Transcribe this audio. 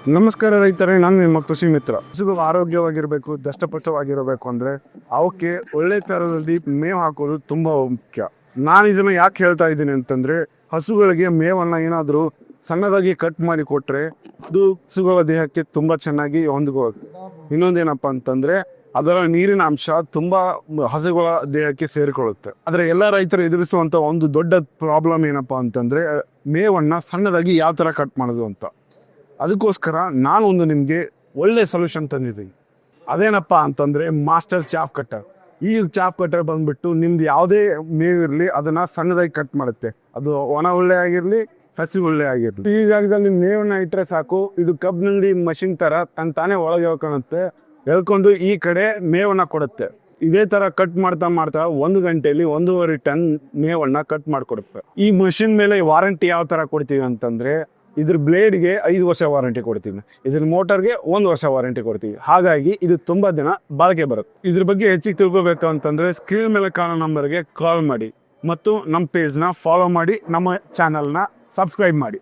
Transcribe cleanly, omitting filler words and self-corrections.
ನಮಸ್ಕಾರ ರೈತರೇ, ನಾನು ನಿಮ್ಮ ಕೃಷಿ ಮಿತ್ರ. ಹಸುಗಳು ಆರೋಗ್ಯವಾಗಿರಬೇಕು, ದಷ್ಟಪುಷ್ಟವಾಗಿರಬೇಕು ಅಂದರೆ ಅವಕ್ಕೆ ಒಳ್ಳೆ ಥರದಲ್ಲಿ ಮೇವು ಹಾಕೋದು ತುಂಬ ಮುಖ್ಯ. ನಾನು ಇದನ್ನು ಯಾಕೆ ಹೇಳ್ತಾ ಇದ್ದೀನಿ ಅಂತಂದರೆ, ಹಸುಗಳಿಗೆ ಮೇವನ್ನು ಏನಾದರೂ ಸಣ್ಣದಾಗಿ ಕಟ್ ಮಾಡಿ ಕೊಟ್ಟರೆ ಅದು ಹಸುಗಳ ದೇಹಕ್ಕೆ ತುಂಬ ಚೆನ್ನಾಗಿ ಹೊಂದ್ಕೋಬೇಕು. ಇನ್ನೊಂದೇನಪ್ಪ ಅಂತಂದರೆ ಅದರ ನೀರಿನ ಅಂಶ ತುಂಬ ಹಸುಗಳ ದೇಹಕ್ಕೆ ಸೇರಿಕೊಳ್ಳುತ್ತೆ. ಆದರೆ ಎಲ್ಲ ರೈತರು ಎದುರಿಸುವಂಥ ಒಂದು ದೊಡ್ಡ ಪ್ರಾಬ್ಲಮ್ ಏನಪ್ಪ ಅಂತಂದರೆ ಮೇವನ್ನು ಸಣ್ಣದಾಗಿ ಯಾವ ಥರ ಕಟ್ ಮಾಡೋದು ಅಂತ. ಅದಕ್ಕೋಸ್ಕರ ನಾನು ಒಂದು ನಿಮಗೆ ಒಳ್ಳೆ ಸೊಲ್ಯೂಷನ್ ತಂದಿದ್ದೀನಿ. ಅದೇನಪ್ಪ ಅಂತಂದರೆ ಮಾಸ್ಟರ್ ಚಾಪ್ ಕಟ್ಟರ್. ಈ ಚಾಪ್ ಕಟ್ಟರ್ ಬಂದುಬಿಟ್ಟು ನಿಮ್ದು ಯಾವುದೇ ಮೇವಿರಲಿ ಅದನ್ನು ಸಣ್ಣದಾಗಿ ಕಟ್ ಮಾಡುತ್ತೆ. ಅದು ಒಣ ಉಳ್ಳೆ ಆಗಿರಲಿ, ಹಸಿ ಉಳ್ಳೆ ಆಗಿರಲಿ. ಈ ಜಾಗದಲ್ಲಿ ನೀವು ಮೇವನ್ನ ಇಟ್ಟರೆ ಸಾಕು, ಇದು ಕಬ್ಬಿನಲ್ಲಿ ಮಷಿನ್ ಥರ ತಾನೇ ಒಳಗೆ ಹೇಳ್ಕೊಳುತ್ತೆ, ಹೇಳ್ಕೊಂಡು ಈ ಕಡೆ ಮೇವನ್ನು ಕೊಡುತ್ತೆ. ಇದೇ ಥರ ಕಟ್ ಮಾಡ್ತಾ 1 ಗಂಟೆಯಲ್ಲಿ 1.5 ಟನ್ ಮೇವನ್ನು ಕಟ್ ಮಾಡಿಕೊಡುತ್ತೆ. ಈ ಮಷಿನ್ ಮೇಲೆ ವಾರಂಟಿ ಯಾವ ಥರ ಕೊಡ್ತೀವಿ ಅಂತಂದರೆ, ಇದ್ರ ಬ್ಲೇಡ್ಗೆ 5 ವರ್ಷ ವಾರಂಟಿ ಕೊಡ್ತೀವಿ, ಇದ್ರ ಮೋಟರ್ಗೆ 1 ವರ್ಷ ವಾರಂಟಿ ಕೊಡ್ತೀವಿ. ಹಾಗಾಗಿ ಇದು ತುಂಬ ದಿನ ಬಾಳಿಕೆ ಬರುತ್ತೆ. ಇದ್ರ ಬಗ್ಗೆ ಹೆಚ್ಚಿಗೆ ತಿಳ್ಕೊಬೇಕು ಅಂತಂದರೆ ಸ್ಕ್ರೀನ್ ಮೇಲೆ ಕಾಣೋ ನಂಬರ್ಗೆ ಕಾಲ್ ಮಾಡಿ ಮತ್ತು ನಮ್ಮ ಪೇಜ್ನ ಫಾಲೋ ಮಾಡಿ, ನಮ್ಮ ಚಾನಲ್ನ ಸಬ್ಸ್ಕ್ರೈಬ್ ಮಾಡಿ.